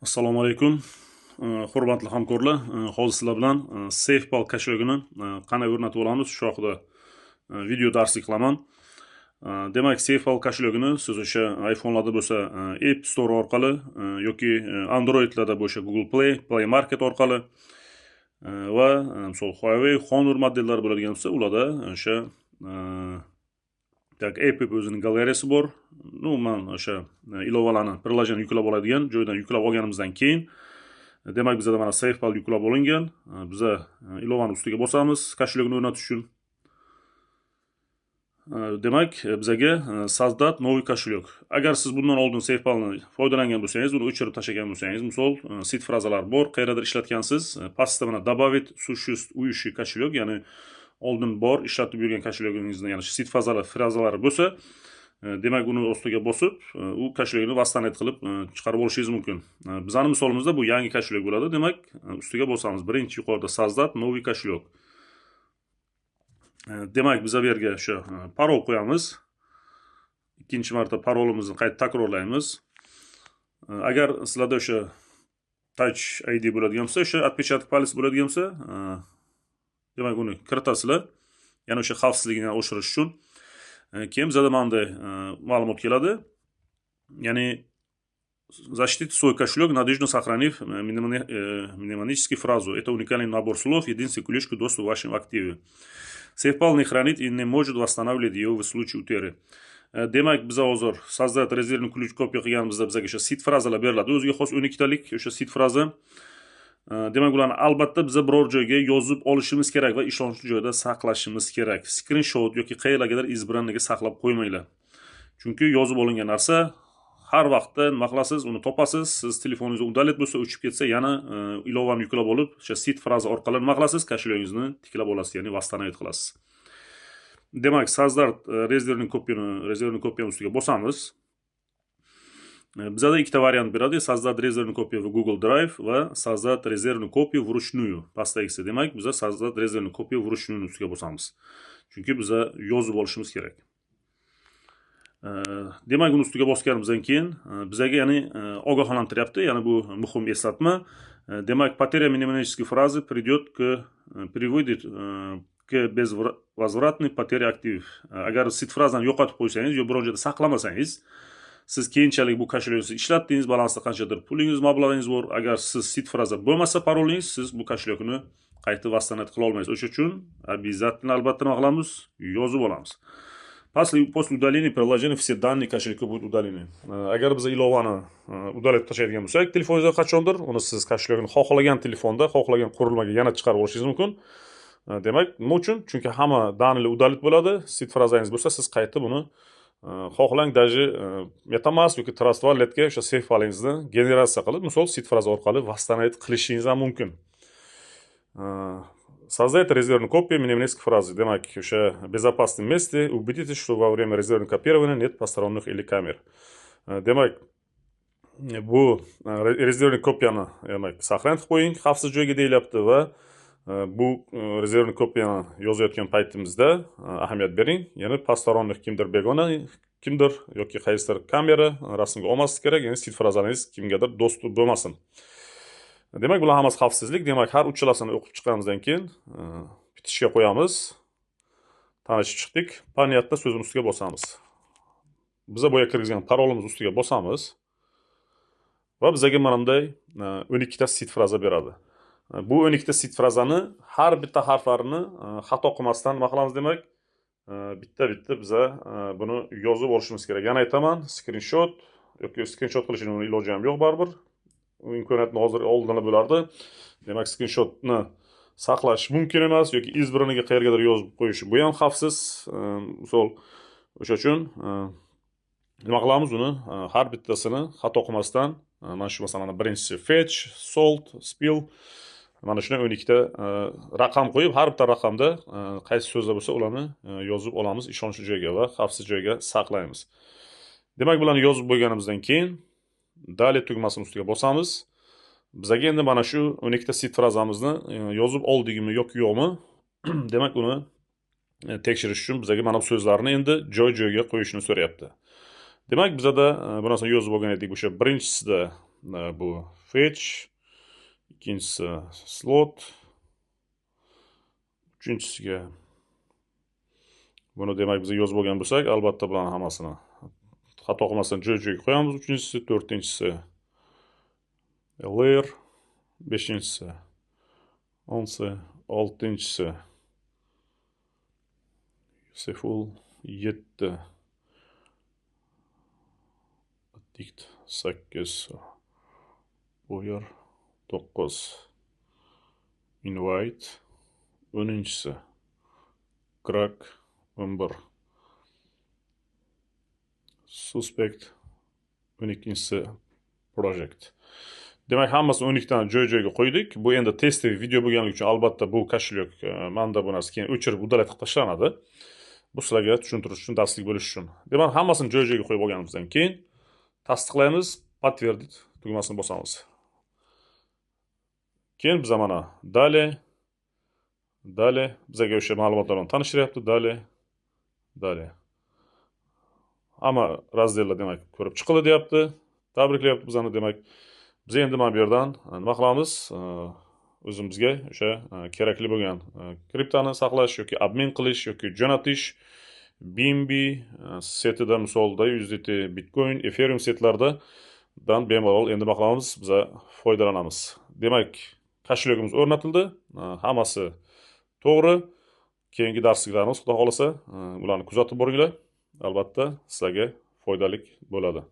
Assalomu alaykum. Hurmatli hamkorlar, hozir sizlar bilan SafePal kashlogini qanday o'rnatib olamiz shu haqida video darslik qilaman. Demak, SafePal kashlogini siz o'sha iPhone'larda bo'lsa App Store orqali yoki Android'larda bo'lsa Google Play Market orqali va misol Huawei, Honor modellari bo'ladigan bo'lsa, ularda o'sha app o'zining galereyasi bor. Man o'sha ilovalarni, prilojeniyani yuklab oladigan joydan yuklab olganimizdan keyin demak bizda mana SafePal yuklab olingan. Biza ilovani ustiga bosamiz kashlogini o'rnatish uchun. Demak, bizaga Sozdat новый кошелек. Agar siz bundan oldin SafePalni foydalangan bo'lsangiz, uni o'chirib tashlagan bo'lsangiz, misol seed frazalar bor, qayerdadir ishlatgansiz, pastda mana добавить существующий кошелек, ya'ni oldin bor ishlatib yurgan kashlogingizning, ya'ni seed frazalari bo'lsa, demak uni ostiga bosib, u kashlogni восстановить qilib chiqarib olishingiz mumkin. Bizning misolimizda bu yangi kashlog bo'ladi. Demak, ustiga bosamiz. Birinchi yuqorida Sozdat новый кошелек. Demak, biz bu yerga o'sha parol qo'yamiz. Ikkinchi marta parolimizni qayta takrorlaymiz. Agar sizlarda o'sha Touch ID bo'ladigan bo'lsa, o'sha отпечаток пальца bo'ladigan bo'lsa, demak uni kiritasizlar. Ya'ni o'sha xavfsizligini oshirish uchun. Keyin bizda mana bunday ma'lumot keladi. Ya'ni защитить свой кошелек, надежно сохранив мнемоническую фразу. Это уникальный набор слов, единственный ключ к доступу к вашим активам. SafePal не хранит и не может восстанавливать его в случае утери. Demak, biz hozir Sozdat rezervni ключ kopiya qilganimizda bizga o'sha seed frazalar beriladi. O'ziga xos 12 talik o'sha seed fraza. Demak, ularni albatta biz biror joyga yozib olishimiz kerak va ishonchli joyda saqlashimiz kerak. Screenshot yoki qayerlargadir избранныйga saqlab qo'ymanglar. Chunki yozib olingan narsa har vaqtda nima qilasiz, uni topasiz. Siz telefoningiz udalet bo'lsa, o'chib ketsa, yana ilovani yuklab olib, o'sha seed fraza orqali nima qilasiz? Kashlogingizni tiklab olasiz, ya'ni восстановить qilasiz. Demak, Sozdat rezervni kopiyani ustiga bosamiz. Bizda ikkita variant beradi. Sozdat rezervni kopiya va Google Drive va Sozdat rezervni kopiya вручную. Pastdagisi. Demak, biz Sozdat rezervni kopiya вручную ustiga bosamiz. Chunki biz yozib olishimiz kerak. Demak, uni ustiga bosganimizdan keyin bizga ya'ni ogohlantiryapti. Ya'ni bu muhim eslatma. Demak, потеря мнемонической фразы приводит к безвозвратной потере активов. Agar seed frazani yo'qotib qo'ysangiz yoki biror joyda saqlamasangiz, siz keyinchalik bu kashlogni ishlatdingiz, balansda qanchadir pulingiz, mablag'ingiz bor. Agar siz seed fraza bo'lmasa parolingiz, siz bu kashlogni qayta восстановить qila olmaysiz. O'sha uchun обязательно albatta nima qilamiz? Yozib olamiz. После удаления приложения все данные кошелька будут удалены. Agar biz ilovani udalib tashlaydigan bo'lsak, telefoningizda qachondir, uni siz kashlogni xohlagan telefonda, xohlagan qurilmaga yana chiqarib olishingiz mumkin. Demak, nima uchun? Chunki hamma данныйлар udalib bo'ladi. Seed frazangiz bo'lsa, siz qayta buni xohlang даже MetaMask yoki Trust Walletga o'sha SafePalingizni generatsiya qilib, misol seed fraza orqali восстановить qilishingiz ham mumkin. Создайте резервную копию мнемонической фразы. Demak, o'sha безопасном месте убедитесь, что во время резервного копирования нет посторонних или камер. Demak, bu rezervni kopiyani demak saqlanib qo'ying, xavfsiz joyga deyilyapti va bu rezervni kopiyani yozayotgan paytimizda ahamiyat bering. Ya'ni посторонних kimdir begona, kimdir yoki qaysidir kamera rasmga olmaslik kerak, ya'ni seed frazaningiz kimgadir dostupli bo'lmasin. Demak, bular hammasi xavfsizlik. Demak, har uchalasini o'qib chiqqanimizdan keyin bitishga qo'yamiz. Tanishib chiqdik. Понятно so'zini ustiga bosamiz. Biz bu yerga kirgizgan parolimiz ustiga bosamiz. Va bizga mana bunday 12 ta seed fraza beradi. Bu 12 ta seed frazani har bitta harflarini xato qilmasdan nima qilamiz demak? Bitta biz buni yozib olishimiz kerak. Yana aytaman, screenshot yoki screenshot qilishning iloji ham yo'q baribir. U imkoniyatni hozir oldindan bo'lardi. Demak, screenshotni saqlash mumkin emas yoki избранныйga qayergadir yozib qo'yish bu ham xavfsiz. Misol, o'sha uchun nima qilamiz uni har bittasini xato qilmasdan, mana shu masalan birinchisi fetch, sold, spill, mana shuni 12 ta raqam qo'yib, har bitta raqamda qaysi so'zlar bo'lsa, ularni yozib olamiz ishonchli joyga va xavfsiz joyga saqlaymiz. Demak, bularni yozib bo'lganimizdan keyin Dalее tugmasini ustiga bosamiz. Bizga endi mana shu 12 ta seed frazamizni yozib oldikmi yoki yo'qmi? Demak, uni tekshirish uchun bizga mana bu so'zlarni endi joy-joyiga qo'yishni so'rayapti. Demak, bizda bu narsani yozib olgan edik. O'sha birinchisida bu fetch, ikkinchisi slot, uchinchisiga buni demak biz yozib olgan bo'lsak, albatta bularni hammasini xato qilmasdan joy-joyiga qo'yamiz. Uchinchisi, to'rtinchisi layer, beshinchisi onsi, oltinchisi useful, 7 dict, 8 boyer, 9 invite, 10-si crack, 11 suspect, 12-si project. Demak, hammasini 12 dan joy-joyiga qo'ydik. Bu endi testli video bo'lganligi uchun albatta bu koshelok manda bu narsa keyin o'chirib uddalab tashlanadi. Bu sizlarga tushuntirish uchun, darslik bo'lish uchun. Demak, hammasini joy-joyiga qo'yib olganimizdan keyin tasdiqlaymiz, подтвердить tugmasini bosamiz. Keyin biz mana dalее bizga o'sha ma'lumotlar bilan tanishtiryapti. Dalее. Hamma razdellar demak ko'rib chiqildi deyapti. Tabriklayapti bizani demak. Biz endi mana bu yerdan nima qilamiz? O'zimizga o'sha kerakli bo'lgan kriptoni saqlash yoki obmen qilish yoki jo'natish BNB setida, misolda USDT, Bitcoin, Ethereum setlarida bemalol endi nima qilamiz? Biz foydalanamiz. Demak, koshelogimiz o'rnatildi. Hammasi to'g'ri. Keyingi darsliklarimiz xudo xolasa ularni kuzatib boringlar. Albatta sizlarga foydali bo'ladi.